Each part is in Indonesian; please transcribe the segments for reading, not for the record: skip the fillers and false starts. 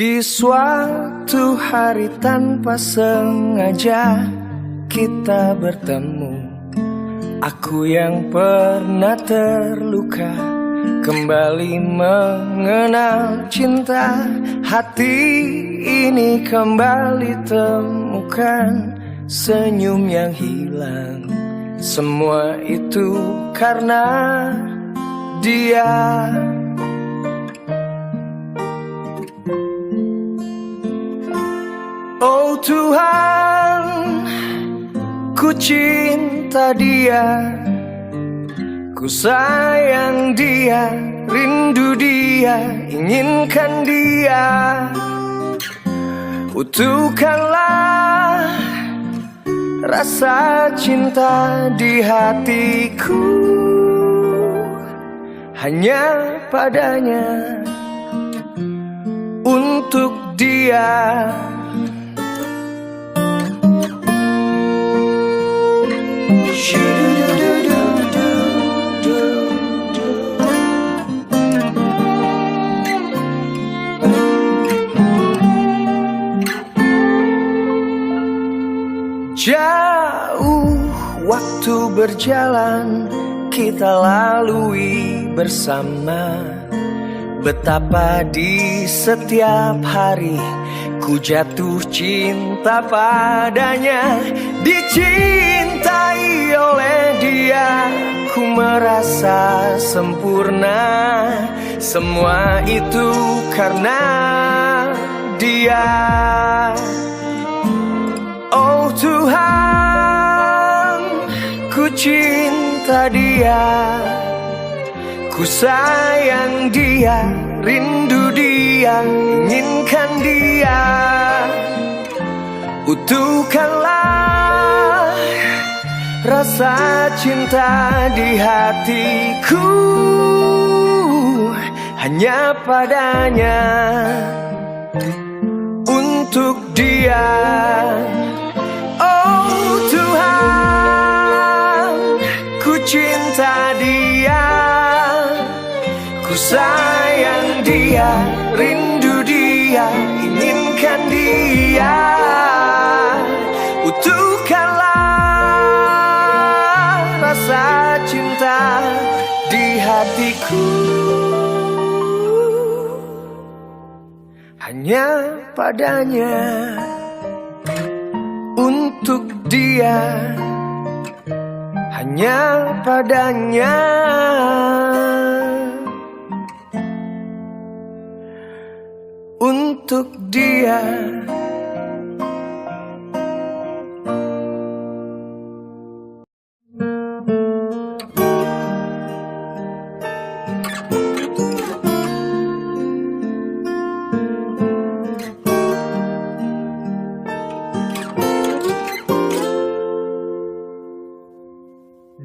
Di suatu hari tanpa sengaja kita bertemu. Aku yang pernah terluka kembali mengenal cinta. Hati ini kembali temukan senyum yang hilang. Semua itu karena dia. Oh Tuhan, ku cinta dia, ku sayang dia, rindu dia, inginkan dia. Utuhkanlah rasa cinta di hatiku, hanya padanya, untuk dia. Jauh waktu berjalan kita lalui bersama. Betapa di setiap hari ku jatuh cinta padanya. Dicintai oleh dia ku merasa sempurna. Semua itu karena dia. Oh Tuhan, ku cinta dia, ku sayang dia, rindu dia, inginkan dia. Utuhkanlah rasa cinta di hatiku, hanya padanya, untuk dia. Oh Tuhan, ku cinta dia, ku sayang dia, rindu dia, inginkan dia. Utuhkanlah rasa cinta di hatiku, hanya padanya, untuk dia, hanya padanya, untuk dia.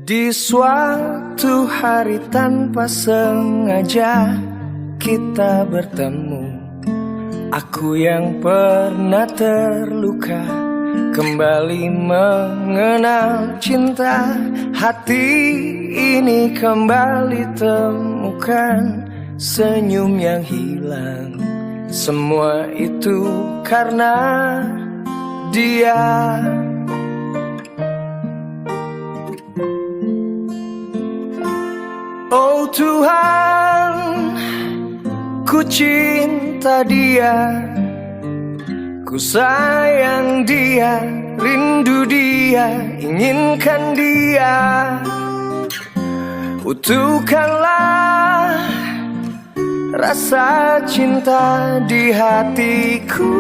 Di suatu hari tanpa sengaja kita bertemu. Aku yang pernah terluka kembali mengenal cinta. Hati ini kembali temukan senyum yang hilang. Semua itu karena dia. Oh Tuhan, ku cinta dia, ku sayang dia, rindu dia, inginkan dia. Utuhkanlah rasa cinta di hatiku,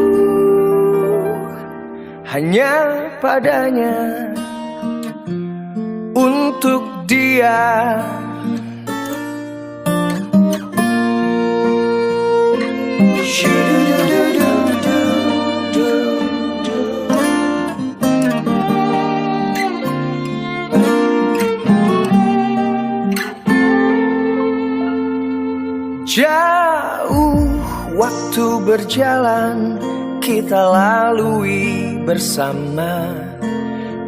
hanya padanya, untuk dia. Jauh waktu berjalan kita lalui bersama.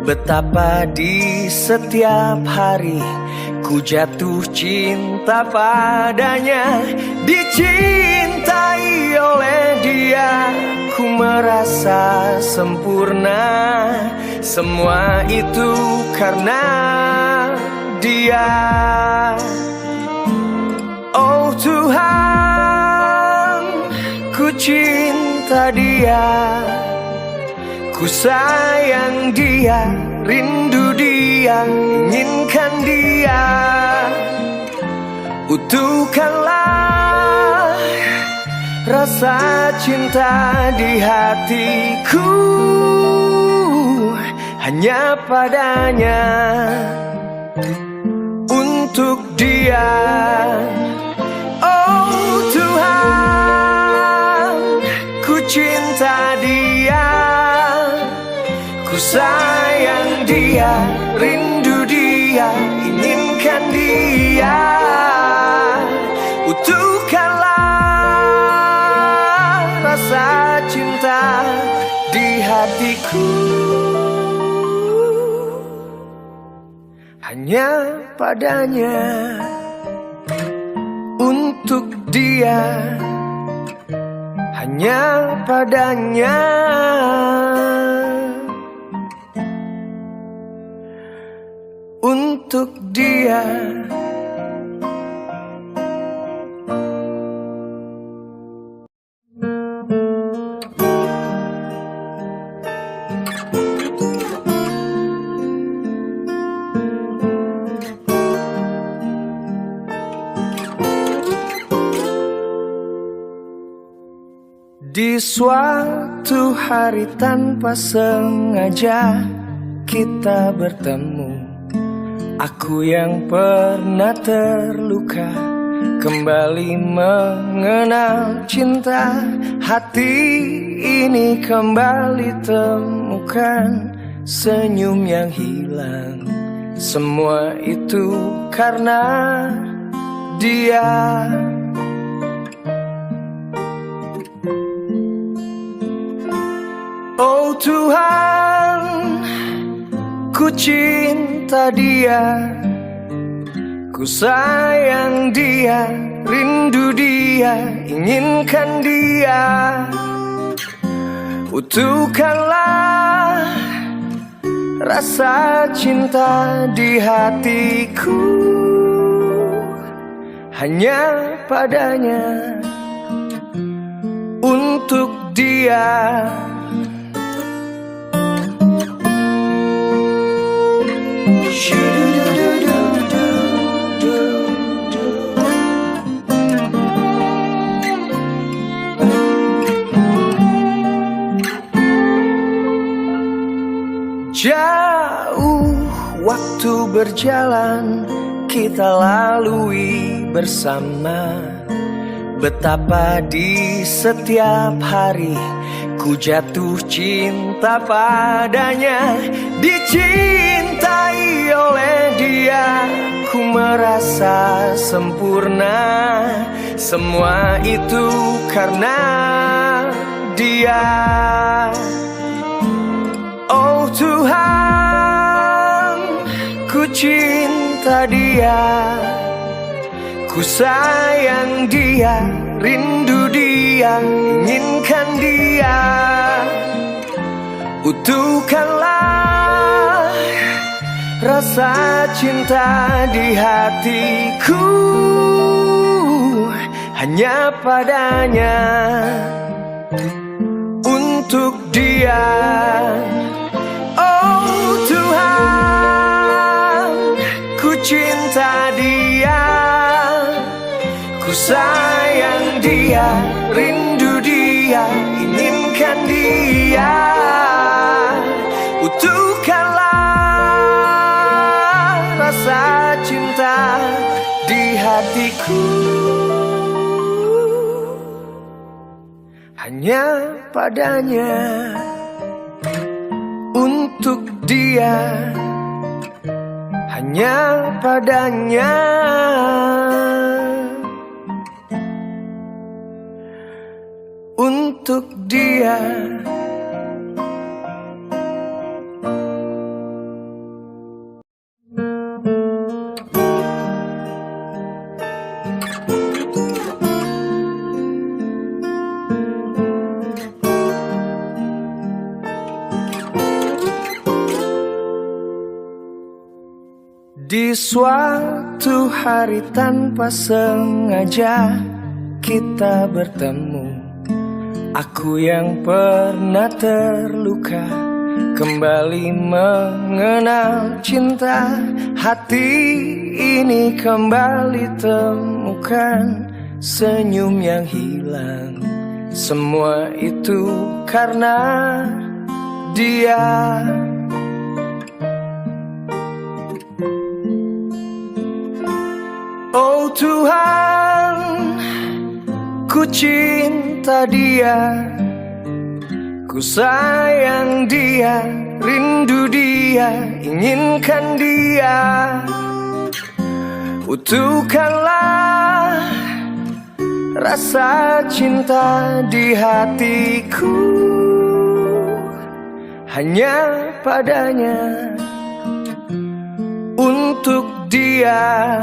Betapa di setiap hari ku jatuh cinta padanya. Dicintai oleh dia merasa sempurna. Semua itu karena Dia. Oh Tuhan, ku cinta Dia, ku sayang Dia, rindu Dia, inginkan Dia. Utuhkanlah rasa cinta di hatiku hanya padanya, untuk Dia. Oh Tuhan, ku cinta Dia, ku sayang Dia, rindu Dia, inginkan Dia. Utuhkanlah rasa cinta di hatiku hanya padanya, untuk Dia, hanya padanya, untuk Dia. Di suatu hari tanpa sengaja kita bertemu. Aku yang pernah terluka kembali mengenal cinta. Hati ini kembali temukan senyum yang hilang. Semua itu karena Dia. Oh Tuhan, ku cinta Dia, ku sayang Dia, rindu Dia, inginkan Dia. Utuhkanlah rasa cinta di hatiku hanya padanya, untuk Dia. Jauh waktu berjalan kita lalui bersama. Betapa di setiap hari ku jatuh cinta padanya. Dicintai oleh Dia, ku merasa sempurna. Semua itu karena Dia. Oh Tuhan, ku cinta Dia, ku sayang Dia, rindu Dia, inginkan Dia. Utuhkanlah rasa cinta di hatiku hanya padanya, untuk Dia. Oh Tuhan, ku cinta Dia, ku sayang Dia, rindu Dia, inginkan Dia. Utuhkanlah rasa cinta di hatiku hanya padanya, untuk Dia, hanya padanya, untuk Dia. Di suatu hari tanpa sengaja kita bertemu. Aku yang pernah terluka kembali mengenal cinta. Hati ini kembali temukan senyum yang hilang. Semua itu karena dia. Oh Tuhan, ku cinta dia, ku sayang dia, rindu dia, inginkan dia. Utuhkanlah rasa cinta di hatiku, hanya padanya, untuk dia.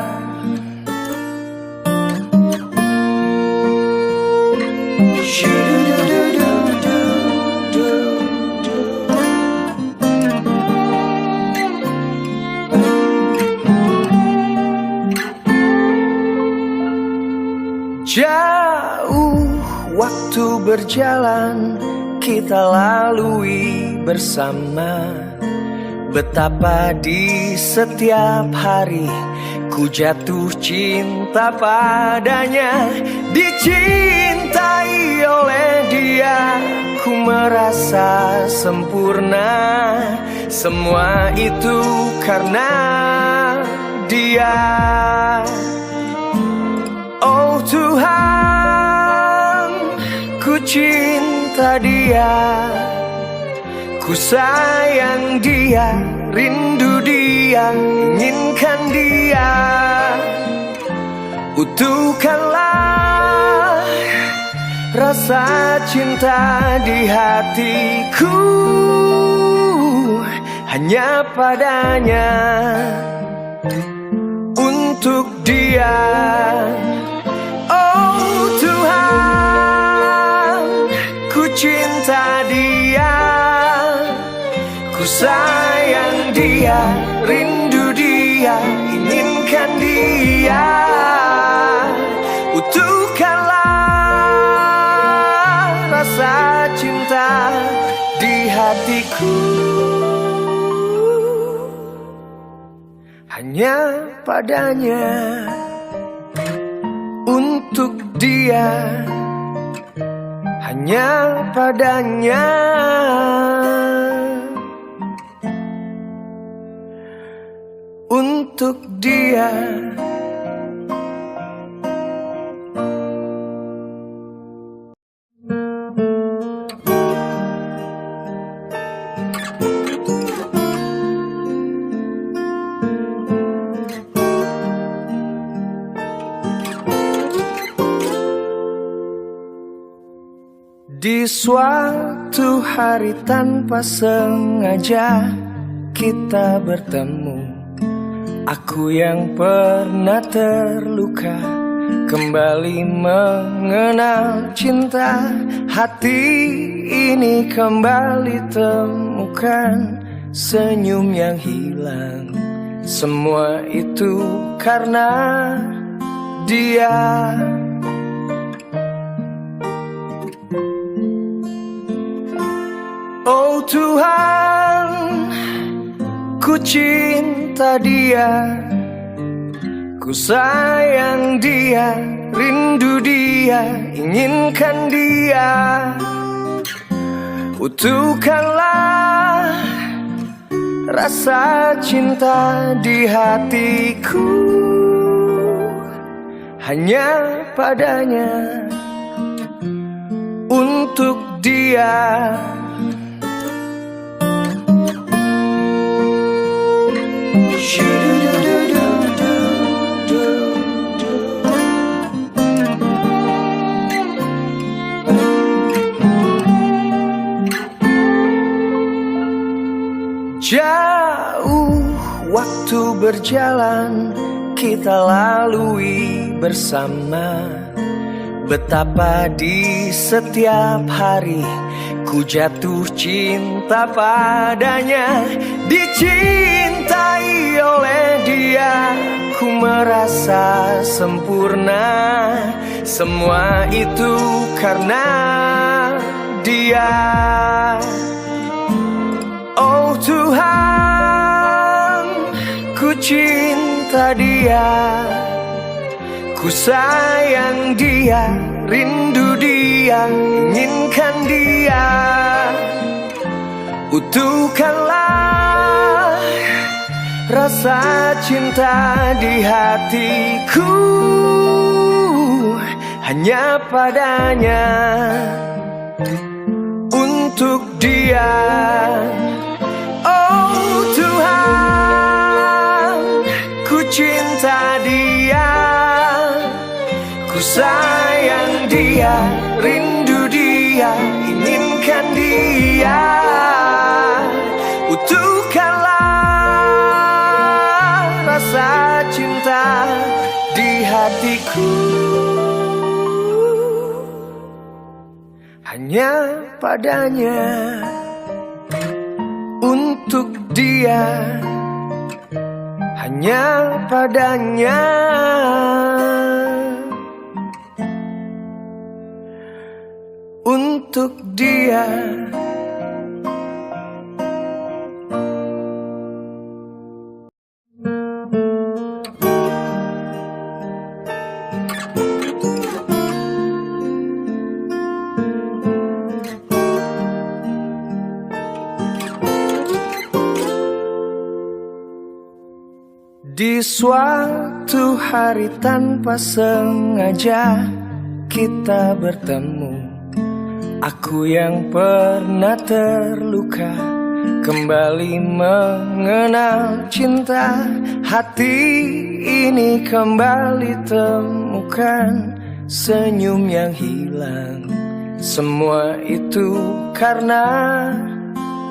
Jauh waktu berjalan kita lalui bersama. Betapa di setiap hari ku jatuh cinta padanya. Dicintai oleh dia, ku merasa sempurna. Semua itu karena dia. Oh Tuhan, ku cinta dia, ku sayang dia, rindu dia, inginkan dia. Utuhkanlah rasa cinta di hatiku, hanya padanya, untuk dia. Oh Tuhan, ku cinta dia, ku sayang dia, rindu dia, inginkan dia. Utuhkanlah rasa cinta di hatiku, hanya padanya, untuk dia, hanya padanya, untuk dia. Di suatu hari tanpa sengaja kita bertemu. Aku yang pernah terluka kembali mengenal cinta. Hati ini kembali temukan senyum yang hilang. Semua itu karena dia. Oh Tuhan, ku cinta dia, ku sayang dia, rindu dia, inginkan dia. Utuhkanlah rasa cinta di hatiku, hanya padanya, untuk dia. Jauh waktu berjalan kita lalui bersama. Betapa di setiap hari ku jatuh cinta padanya. Dicintai oleh dia, ku merasa sempurna. Semua itu karena dia. Oh Tuhan, ku cinta dia, ku sayang dia, rindu dia, inginkan dia. Utuhkanlah rasa cinta di hatiku hanya padanya, untuk dia. Oh Tuhan, ku cinta dia, ku sayang dia, rindu dia, inginkan dia. Utuhkanlah rasa cinta di hatiku hanya padanya, untuk dia, hanya padanya, untuk dia. Di suatu hari tanpa sengaja kita bertemu. Aku yang pernah terluka kembali mengenal cinta. Hati ini kembali temukan senyum yang hilang. Semua itu karena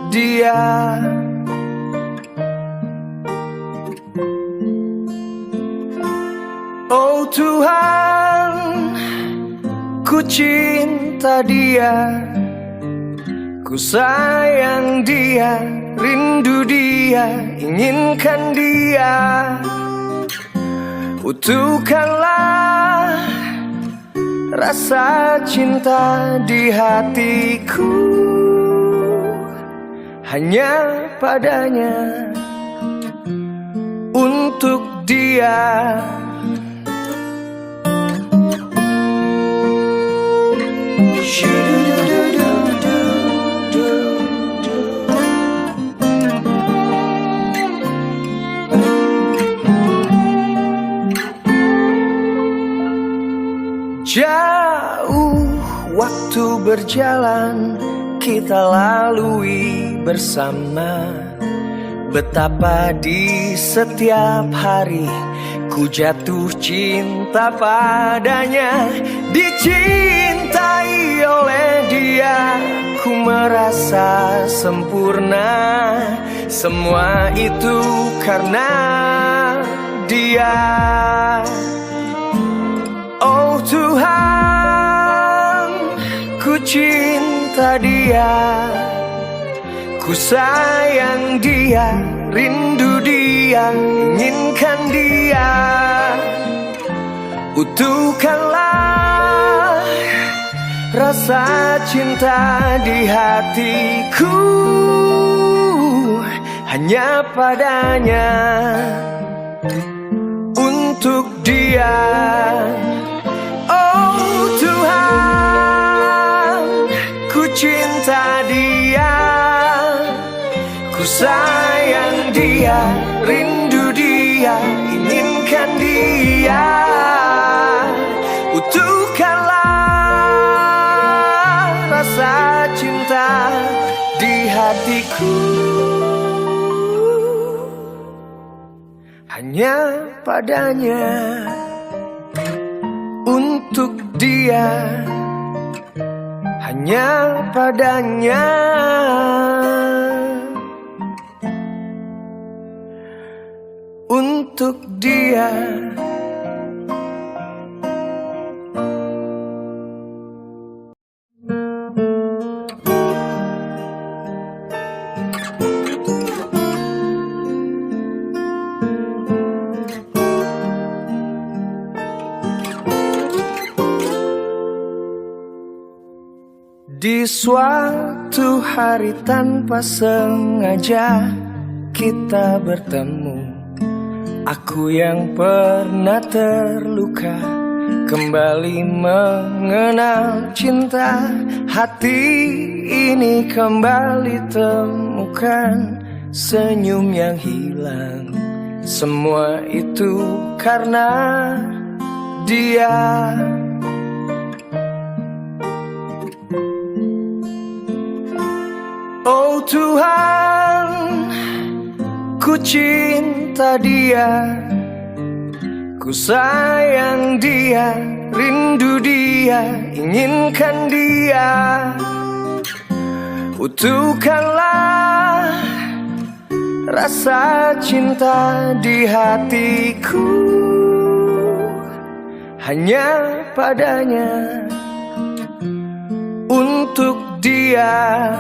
dia. Oh Tuhan, ku cinta dia, ku sayang dia, rindu dia, inginkan dia. Utuhkanlah rasa cinta di hatiku hanya padanya, untuk dia. Jauh waktu berjalan kita lalui bersama. Betapa di setiap hari ku jatuh cinta padanya. Dicintai oleh dia, ku merasa sempurna. Semua itu karena dia. Oh Tuhan, ku cinta dia, ku sayang dia, rindu dia, inginkan dia. Utuhkanlah rasa cinta di hatiku hanya padanya, untuk dia. Oh Tuhan, ku cinta dia, ku sayang dia, rindu dia, inginkan dia. Utuhkanlah rasa cinta di hatiku hanya padanya, untuk dia, hanya padanya, untuk dia. Di suatu hari tanpa sengaja kita bertemu. Aku yang pernah terluka kembali mengenal cinta. Hati ini kembali temukan senyum yang hilang. Semua itu karena dia. Oh Tuhan, ku cinta dia, ku sayang dia, rindu dia, inginkan dia. Utuhkanlah rasa cinta di hatiku, hanya padanya, untuk dia.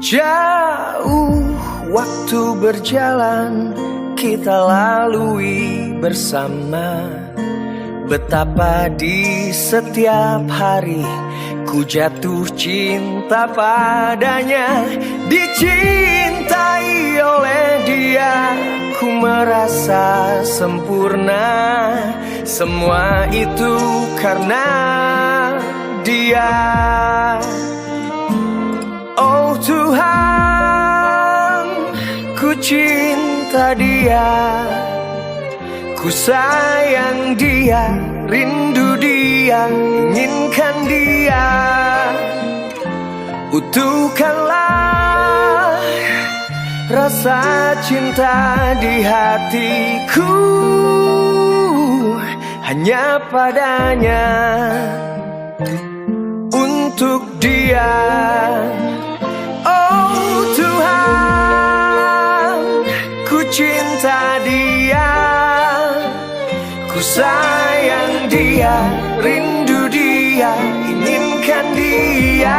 Jauh waktu berjalan kita lalui bersama. Betapa di setiap hari ku jatuh cinta padanya. Dicintai oleh dia, ku merasa sempurna. Semua itu karena dia. Oh Tuhan, ku cinta dia, ku sayang dia, rindu dia, inginkan dia. Utuhkanlah rasa cinta di hatiku, hanya padanya, untuk dia. Oh Tuhan, ku cinta dia, ku sayang dia, rindu dia, inginkan dia.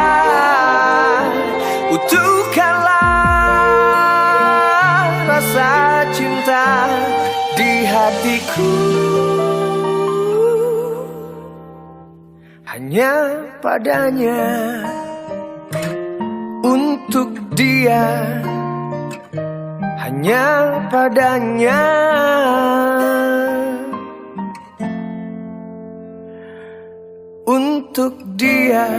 Utuhkanlah rasa cinta di hatiku, hanya padanya, untuk dia, hanya padanya, untuk dia.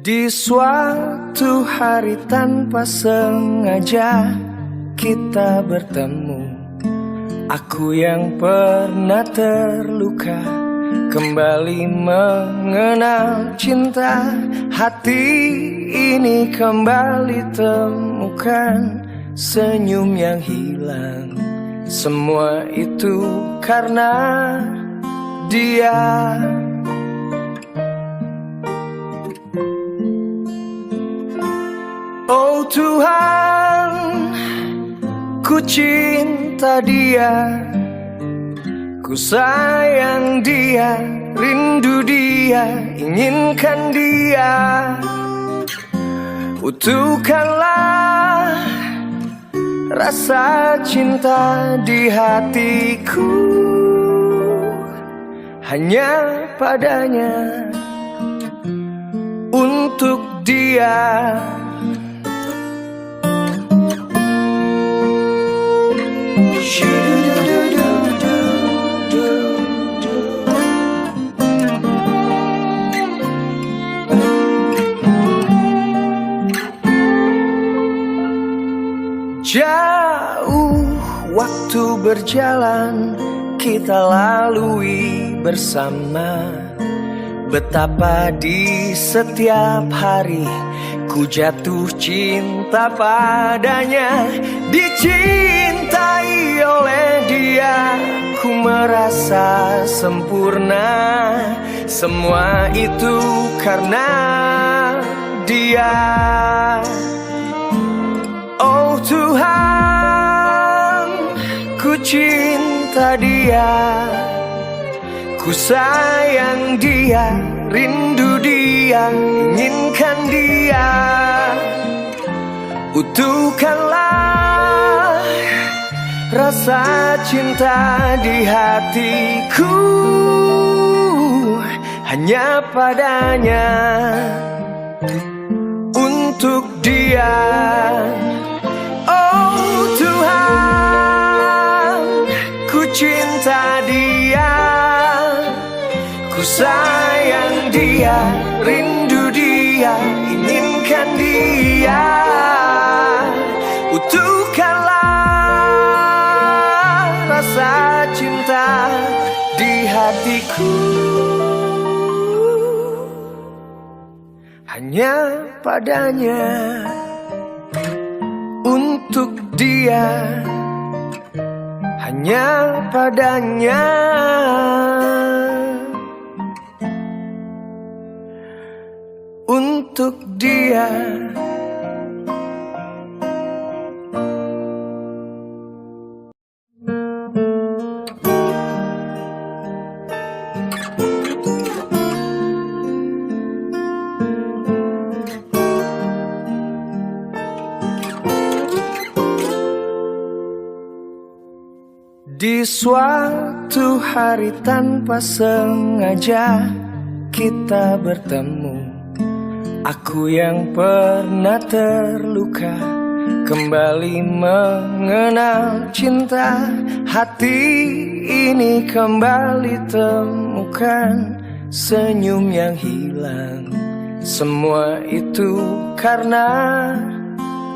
Di suatu hari tanpa sengaja kita bertemu. Aku yang pernah terluka kembali mengenal cinta. Hati ini kembali temukan senyum yang hilang. Semua itu karena dia. Oh Tuhan, ku cinta dia, ku sayang dia, rindu dia, inginkan dia. Utuhkanlah rasa cinta di hatiku, hanya padanya, untuk dia. Jauh waktu berjalan kita lalui bersama. Betapa di setiap hari ku jatuh cinta padanya. Dicintai oleh dia, merasa sempurna. Semua itu karena Dia. Oh Tuhan, ku cinta Dia, ku sayang Dia, rindu Dia, inginkan Dia. Utuhkanlah rasa cinta di hatiku hanya padanya, untuk Dia. Oh Tuhan, ku cinta Dia, ku sayang Dia, rindu Dia, inginkan Dia. Utuhkanlah rasa cinta di hatiku hanya padanya, untuk Dia, hanya padanya, untuk Dia. Di suatu hari tanpa sengaja kita bertemu. Aku yang pernah terluka kembali mengenal cinta. Hati ini kembali temukan senyum yang hilang. Semua itu karena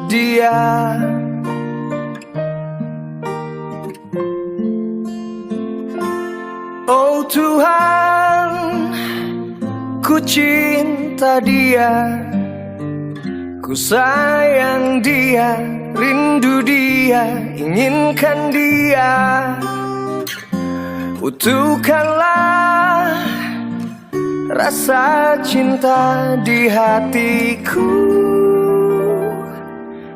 Dia. Oh Tuhan, ku cinta Dia, ku sayang Dia, rindu Dia, inginkan Dia. Utuhkanlah rasa cinta di hatiku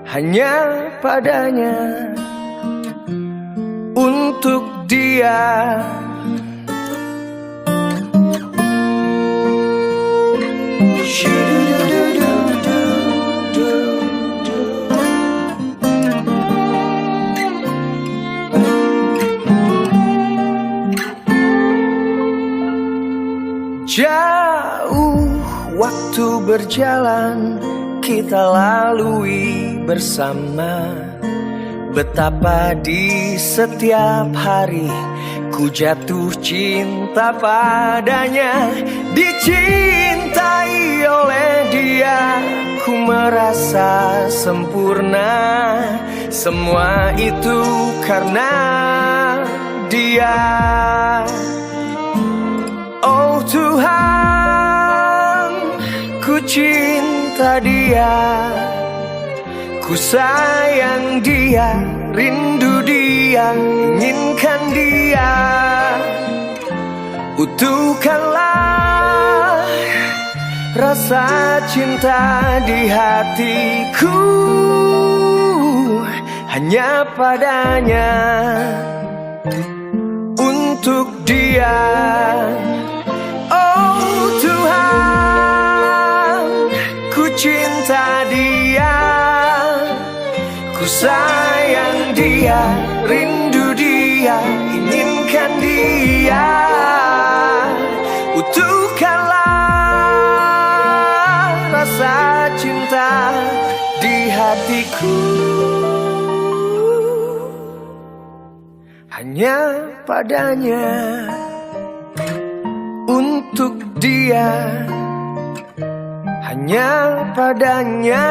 hanya padanya, untuk Dia. Jauh waktu berjalan kita lalui bersama. Betapa di setiap hari ku jatuh cinta padanya. Dicintai oleh Dia, ku merasa sempurna. Semua itu karena Dia. Oh Tuhan, ku cinta Dia, ku sayang Dia, rindu Dia, inginkan Dia. Utuhkanlah rasa cinta di hatiku hanya padanya, untuk Dia. Oh Tuhan, ku cinta Dia, ku sayang Dia, rindu Dia, inginkan Dia. Utuhkanlah rasa cinta di hatiku hanya padanya, untuk Dia, hanya padanya,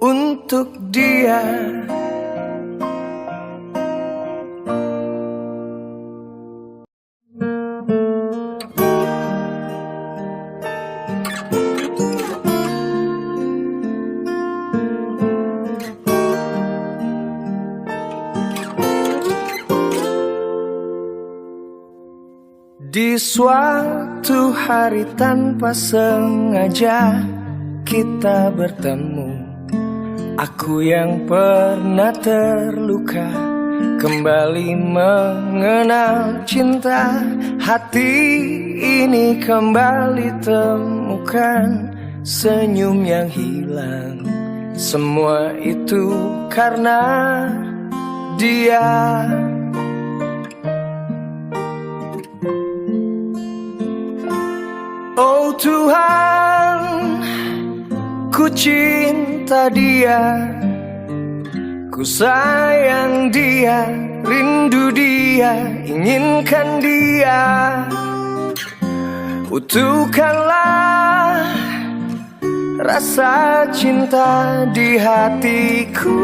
untuk Dia. Di suatu hari tanpa sengaja kita bertemu. Aku yang pernah terluka kembali mengenal cinta. Hati ini kembali temukan senyum yang hilang. Semua itu karena dia. Oh Tuhan, ku cinta dia, ku sayang dia, rindu dia, inginkan dia. Utuhkanlah rasa cinta di hatiku,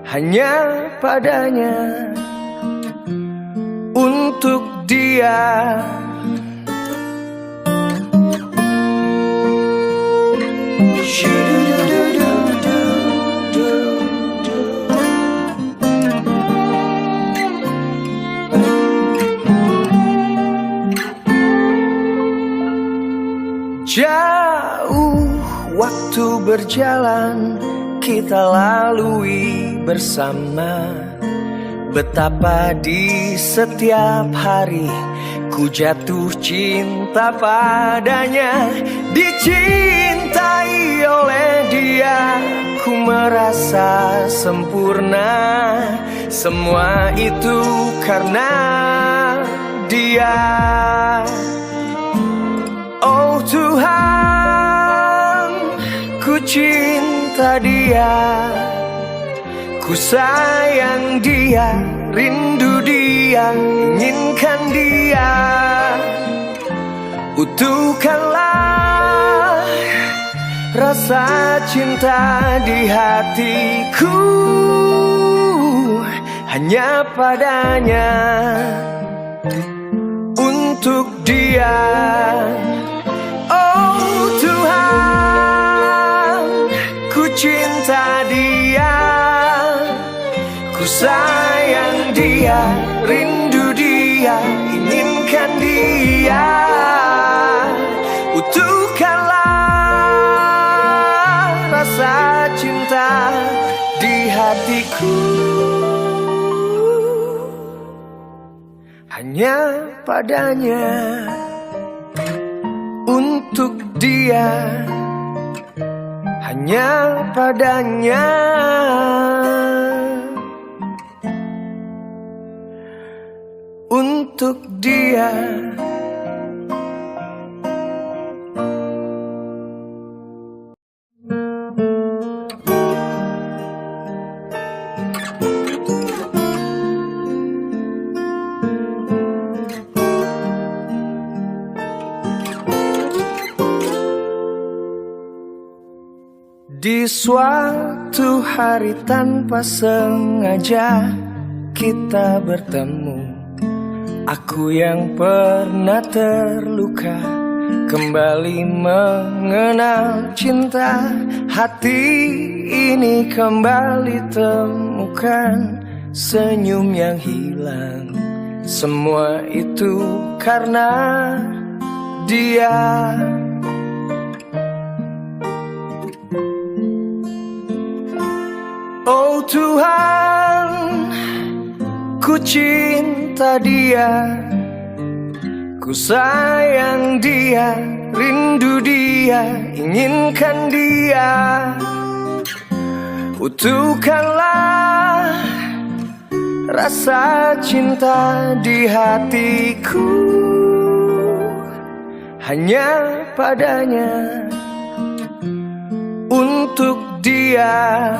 hanya padanya, untuk dia. Jauh waktu berjalan kita lalui bersama. Betapa di setiap hari ku jatuh cinta padanya. Dicintai oleh dia, ku merasa sempurna. Semua itu karena dia. Oh Tuhan, ku cinta dia, ku sayang dia, rindu dia, inginkan dia. Utuhkanlah rasa cinta di hatiku, hanya padanya, untuk dia. Oh Tuhan, ku cinta dia, ku sayang dia, rindu dia, inginkan dia. Utuhkanlah rasa cinta di hatiku, hanya padanya, untuk dia, hanya padanya, untuk dia. Di suatu hari tanpa sengaja kita bertemu. Aku yang pernah terluka kembali mengenal cinta. Hati ini kembali temukan senyum yang hilang. Semua itu karena dia. Oh Tuhan, ku cinta dia, ku sayang dia, rindu dia, inginkan dia. Utuhkanlah rasa cinta di hatiku, hanya padanya, untuk dia.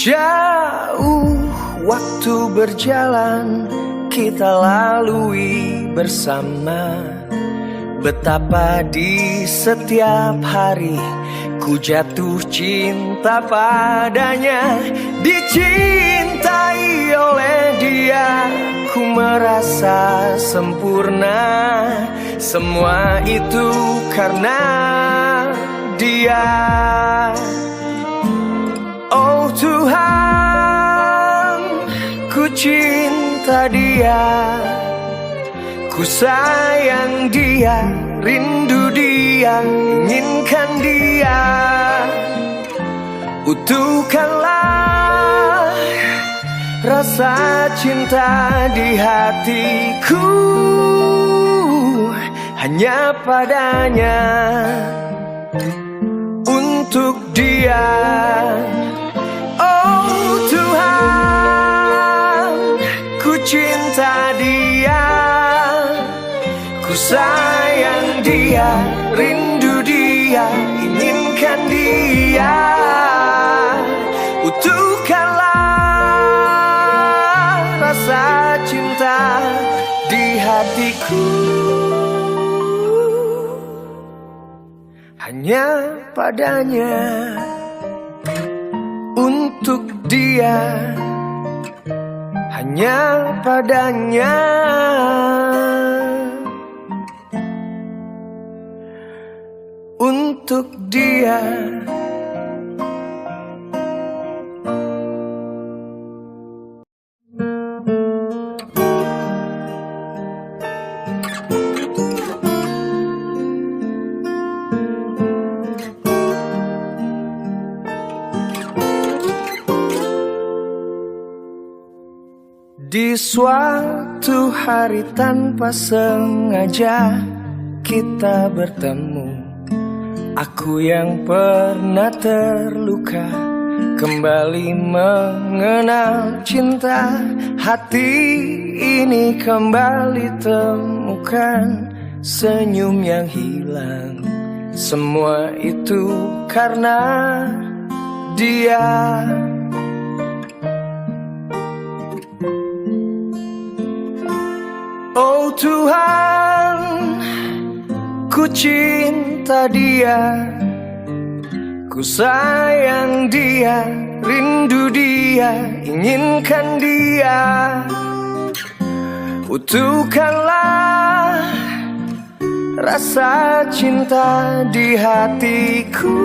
Jauh waktu berjalan kita lalui bersama. Betapa di setiap hari ku jatuh cinta padanya. Dicinta dicintai oleh dia, ku merasa sempurna. Semua itu karena dia. Oh Tuhan, ku cinta dia, ku sayang dia, rindu dia, inginkan dia. Utuhkanlah rasa cinta di hatiku, hanya padanya, untuk dia. Oh Tuhan, ku cinta dia, ku sayang dia, rindu dia, inginkan dia. Utuhkanlah rasa cinta di hatiku, hanya padanya, untuk dia, hanya padanya, untuk dia. Di suatu hari tanpa sengaja kita bertemu. Aku yang pernah terluka kembali mengenal cinta. Hati ini kembali temukan senyum yang hilang. Semua itu karena dia. Oh Tuhan, ku cinta dia, ku sayang dia, rindu dia, inginkan dia. Utuhkanlah rasa cinta di hatiku,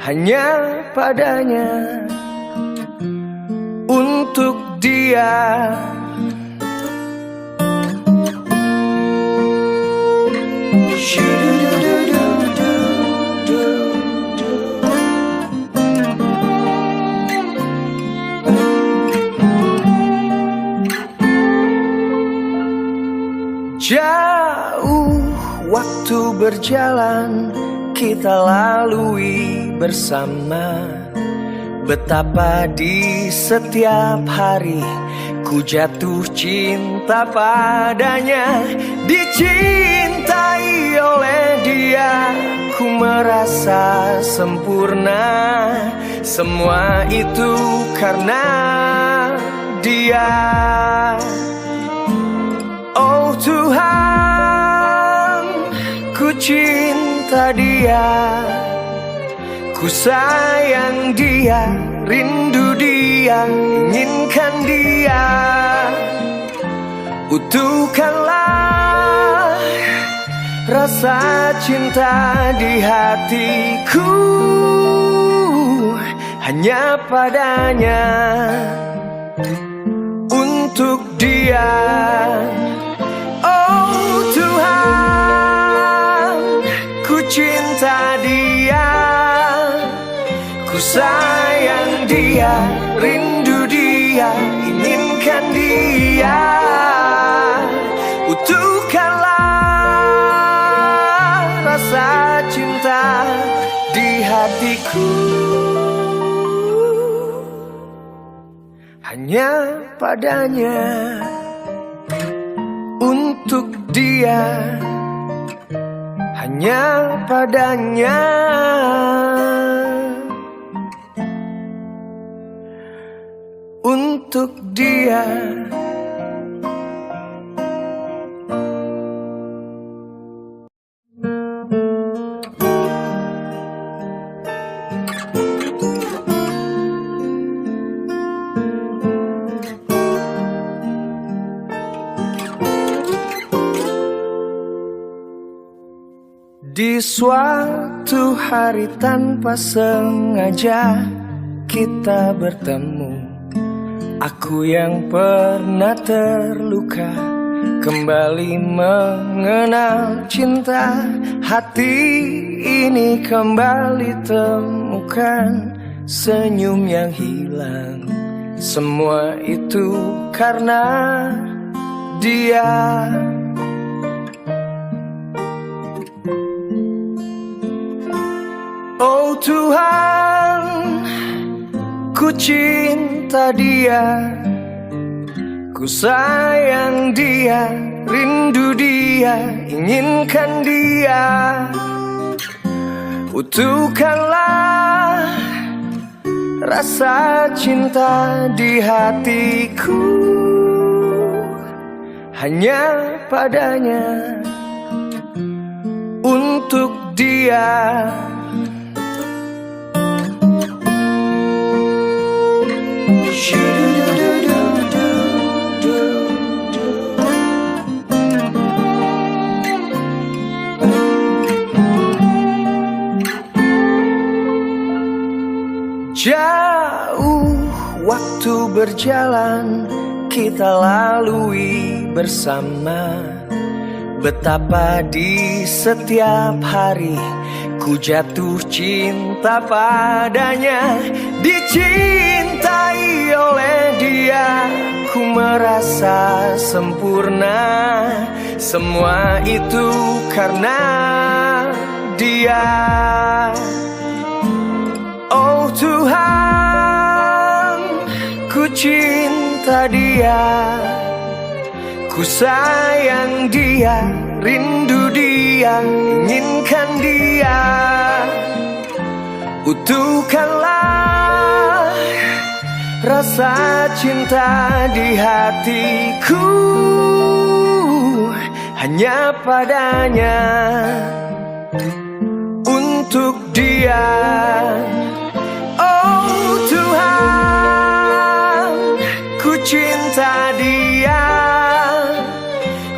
hanya padanya, untuk dia. Jauh waktu berjalan kita lalui bersama. Betapa di setiap hari ku jatuh cinta padanya. Dicintai oleh dia, ku merasa sempurna. Semua itu karena dia. Oh Tuhan, ku cinta dia, ku sayang dia, rindu dia, inginkan dia. Utuhkanlah rasa cinta di hatiku, hanya padanya, untuk dia. Oh Tuhan, ku cinta dia, ku sayang dia, rindu dia, inginkan dia. Utuhkanlah rasa cinta di hatiku, hanya padanya, untuk dia, hanya padanya, untuk dia. Di suatu hari tanpa sengaja kita bertemu. Aku yang pernah terluka kembali mengenal cinta. Hati ini kembali temukan senyum yang hilang. Semua itu karena dia. Oh Tuhan, ku cinta dia, ku sayang dia, rindu dia, inginkan dia. Utuhkanlah rasa cinta di hatiku, hanya padanya, untuk dia. Jauh waktu berjalan kita lalui bersama. Betapa di setiap hari ku jatuh cinta padanya. Dicintai oleh dia ku merasa sempurna. Semua itu karena dia. Oh Tuhan, ku cinta dia, ku sayang dia, rindu dia, inginkan dia. Utuhkanlah rasa cinta di hatiku, hanya padanya, untuk dia. Oh Tuhan, ku cinta dia,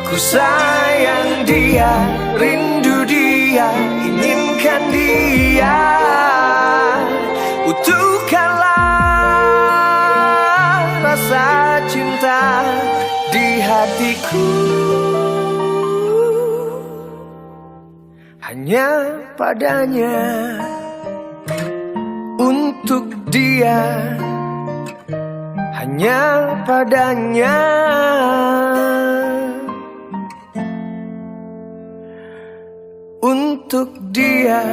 ku sayang dia, rindu dia, inginkan dia. Utuhkanlah rasa cinta di hatiku, hanya padanya, untuk dia, hanya padanya, untuk dia.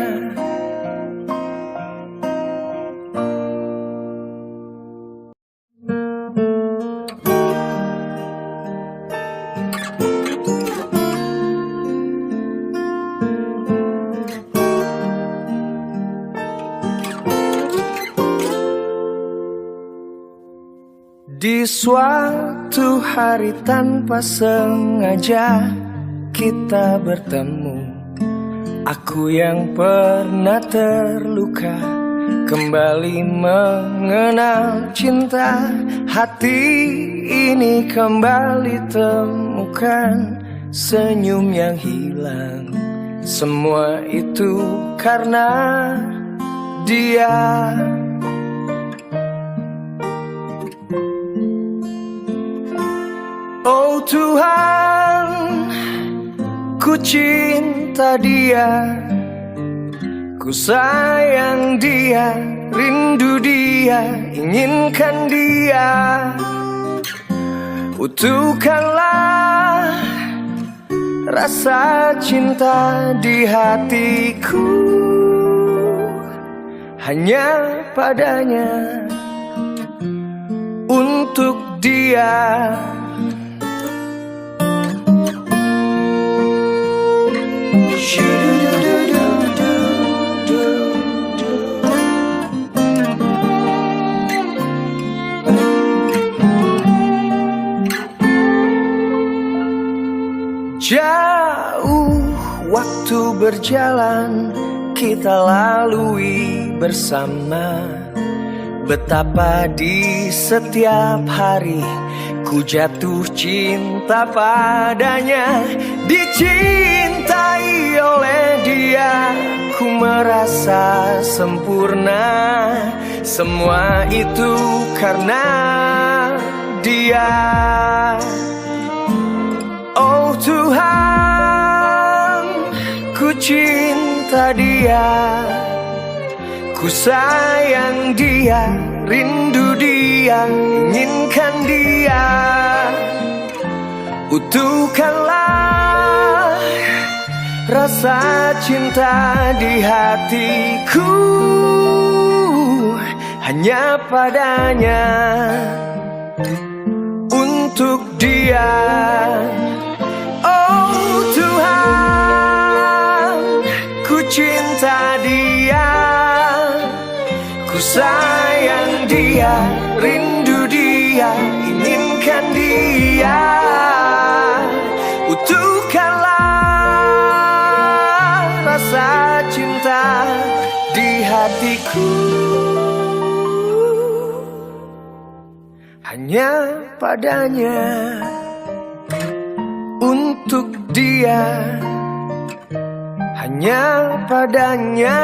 Di suatu hari tanpa sengaja kita bertemu. Aku yang pernah terluka kembali mengenal cinta. Hati ini kembali temukan senyum yang hilang. Semua itu karena dia. Oh Tuhan, ku cinta dia, ku sayang dia, rindu dia, inginkan dia. Utuhkanlah rasa cinta di hatiku, hanya padanya, untuk dia. Jauh waktu berjalan kita lalui bersama. Betapa di setiap hari ku jatuh cinta padanya. Dicintai oleh dia, ku merasa sempurna. Semua itu karena dia. Oh Tuhan, ku cinta dia, ku sayang dia, rindu dia, inginkan dia. Utuhkanlah rasa cinta di hatiku, hanya padanya, untuk dia. Oh Tuhan, ku cinta dia, ku sayang dia, rindu dia, inginkan dia. Utuhkanlah rasa cinta di hatiku, hanya padanya, untuk dia, hanya padanya,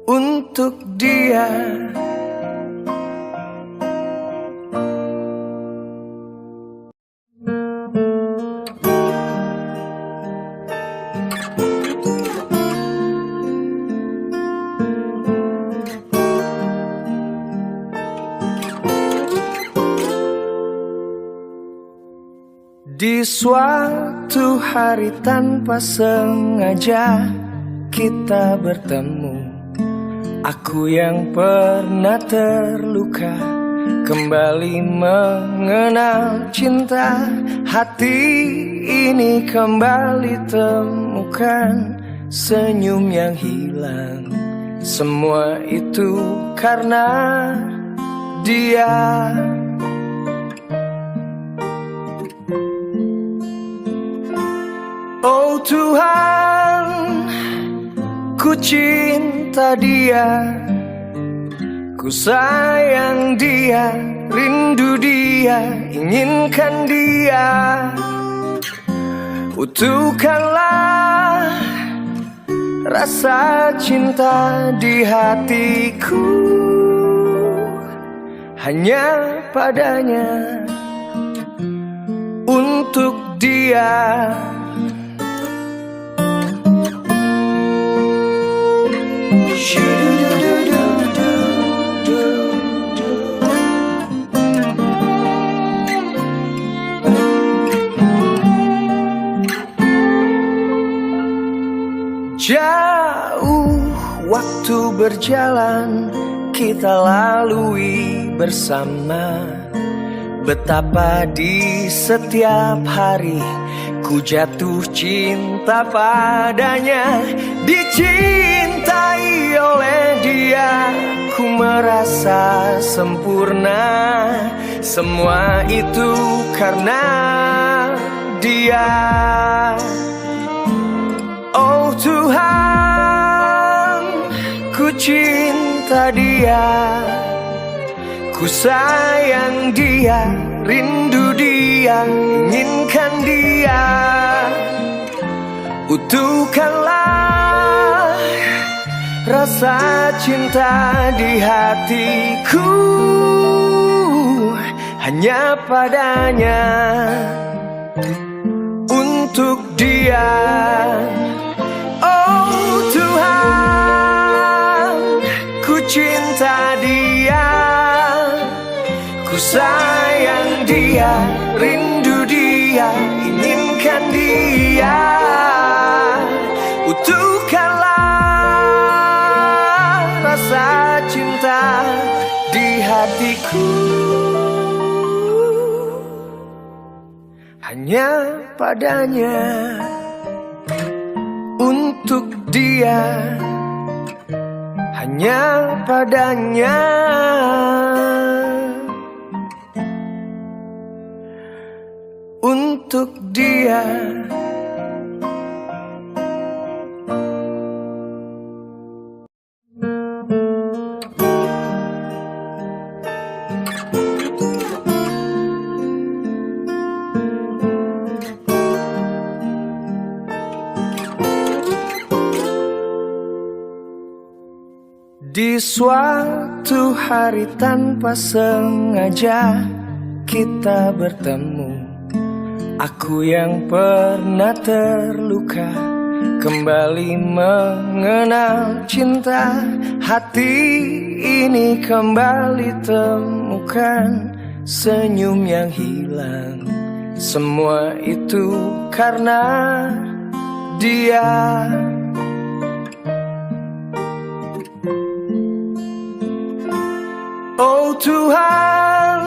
untuk dia. Di suatu hari tanpa sengaja kita bertemu. Aku yang pernah terluka kembali mengenal cinta. Hati ini kembali temukan senyum yang hilang. Semua itu karena dia. Oh Tuhan, ku cinta dia, ku sayang dia, rindu dia, inginkan dia. Utuhkanlah rasa cinta di hatiku, hanya padanya, untuk dia. Jauh waktu berjalan kita lalui bersama. Betapa di setiap hari ku jatuh cinta padanya. Dicintai oleh dia, ku merasa sempurna. Semua itu karena dia. Oh Tuhan, ku cinta dia, ku sayang dia, rindu dia, inginkan dia. Utuhkanlah rasa cinta di hatiku, hanya padanya, untuk dia. Oh Tuhan, ku cinta dia, ku sayang dia, rindu dia, inginkan dia. Utuhkanlah rasa cinta di hatiku, hanya padanya, untuk dia, hanya padanya, untuk dia. Di suatu hari tanpa sengaja kita bertemu. Aku yang pernah terluka kembali mengenal cinta. Hati ini kembali temukan senyum yang hilang. Semua itu karena dia. Oh Tuhan,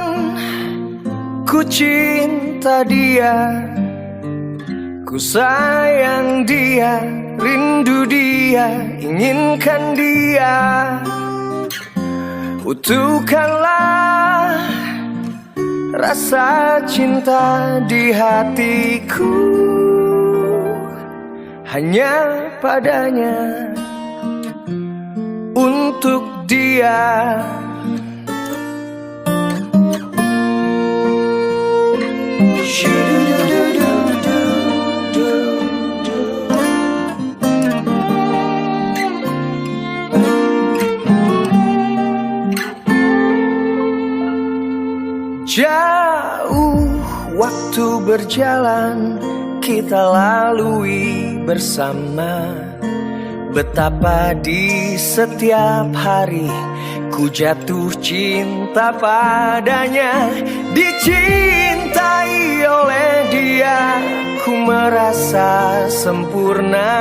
ku cinta dia, ku sayang dia, rindu dia, inginkan dia. Utuhkanlah rasa cinta di hatiku, hanya padanya, untuk dia. Jauh waktu berjalan kita lalui bersama. Betapa di setiap hari ku jatuh cinta padanya. Dicintai oleh dia ku merasa sempurna.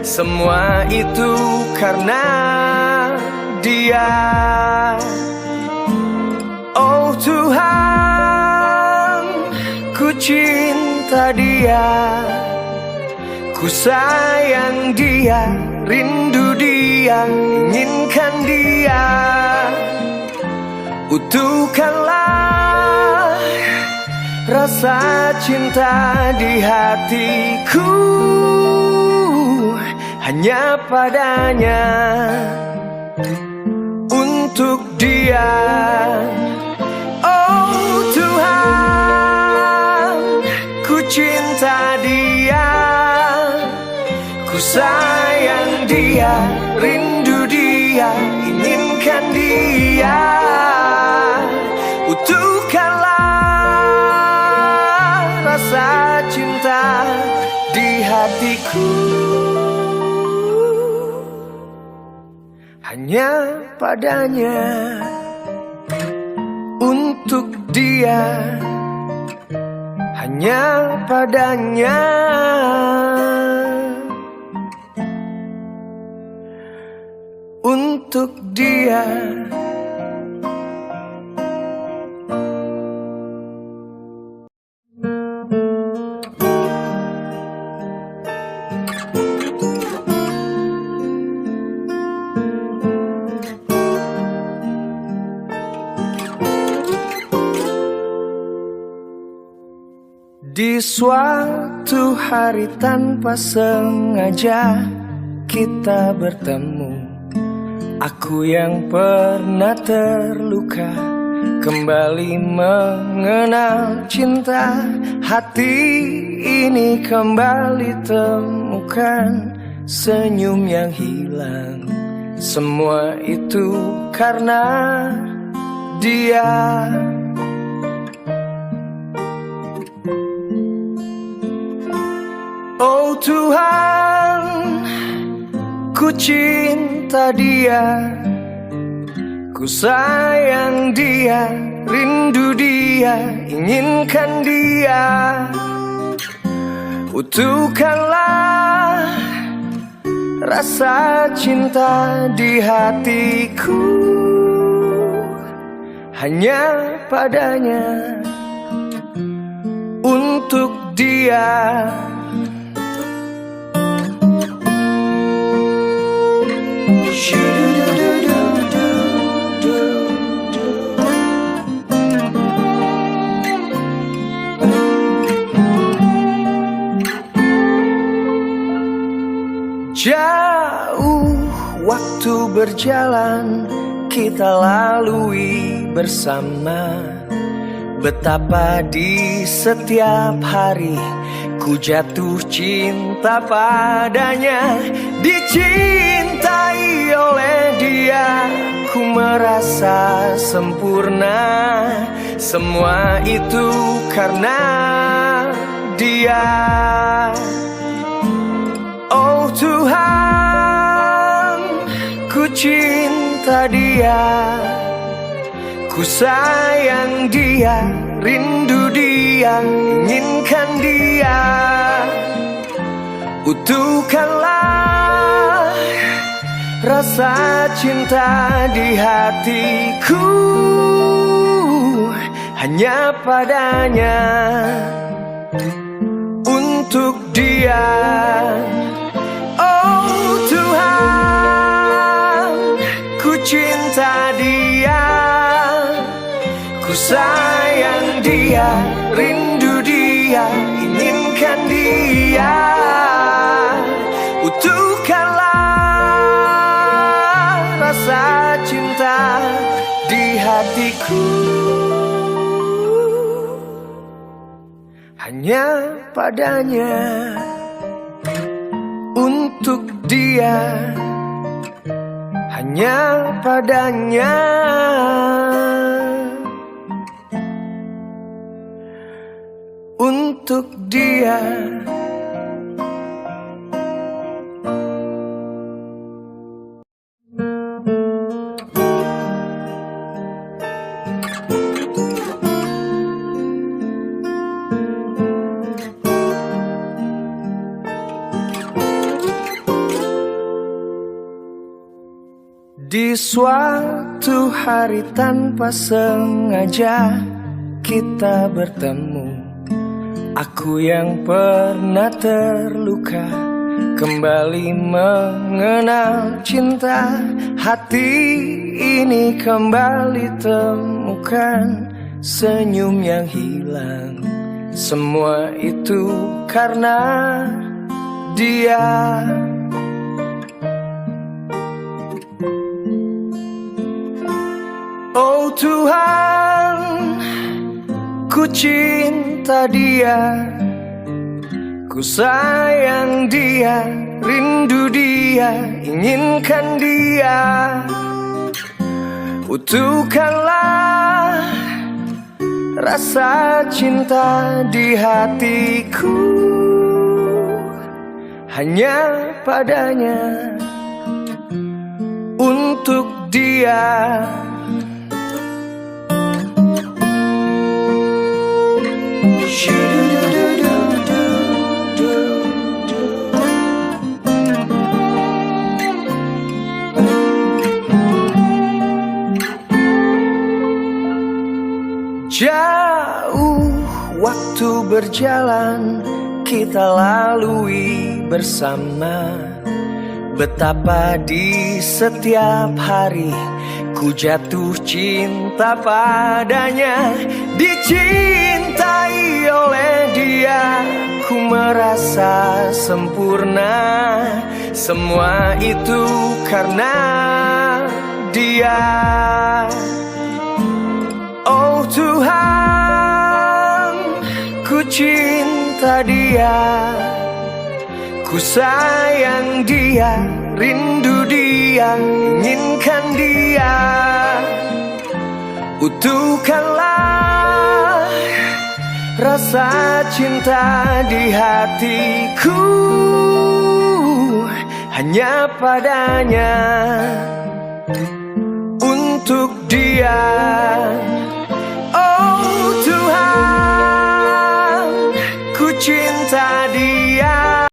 Semua itu karena dia. Oh Tuhan, ku cinta dia, ku sayang dia, rindu dia, inginkan dia. Utuhkanlah rasa cinta di hatiku, hanya padanya, untuk dia. Oh Tuhan, ku cinta dia, ku sayang dia, rindu dia, inginkan dia. Utuhkanlah rasa cinta di hatiku, hanya padanya, untuk dia, hanya padanya, untuk dia. Di suatu hari tanpa sengaja kita bertemu. Aku yang pernah terluka kembali mengenal cinta. Hati ini kembali temukan senyum yang hilang. Semua itu karena dia. Oh Tuhan, ku cinta dia, ku sayang dia, rindu dia, inginkan dia. Utuhkanlah rasa cinta di hatiku, hanya padanya, untuk dia. Jauh waktu berjalan kita lalui bersama. Betapa di setiap hari ku jatuh cinta padanya. Dicintai oleh dia, ku merasa sempurna. Semua itu karena dia. Oh Tuhan, ku cinta dia, ku sayang dia, rindu dia, inginkan dia. Utuhkanlah rasa cinta di hatiku, hanya padanya, untuk dia. Oh Tuhan, ku cinta dia, ku sayang dia, rindu dia, inginkan dia. Utuhkanlah rasa cinta di hatiku, hanya padanya, untuk dia, hanya padanya, untuk dia. Di suatu hari tanpa sengaja kita bertemu. Aku yang pernah terluka kembali mengenal cinta. Hati ini kembali temukan senyum yang hilang. Semua itu karena dia. Oh Tuhan, ku cinta dia, ku sayang dia, rindu dia, inginkan dia. Utuhkanlah rasa cinta di hatiku, hanya padanya, untuk dia. Jauh waktu berjalan kita lalui bersama. Betapa di setiap hari ku jatuh cinta padanya. Dicintai oleh dia, ku merasa sempurna. Semua itu karena dia. Oh Tuhan, ku cinta dia, ku sayang dia, rindu dia, inginkan dia. Utuhkanlah rasa cinta di hatiku, hanya padanya, untuk dia. Oh Tuhan, ku cinta dia,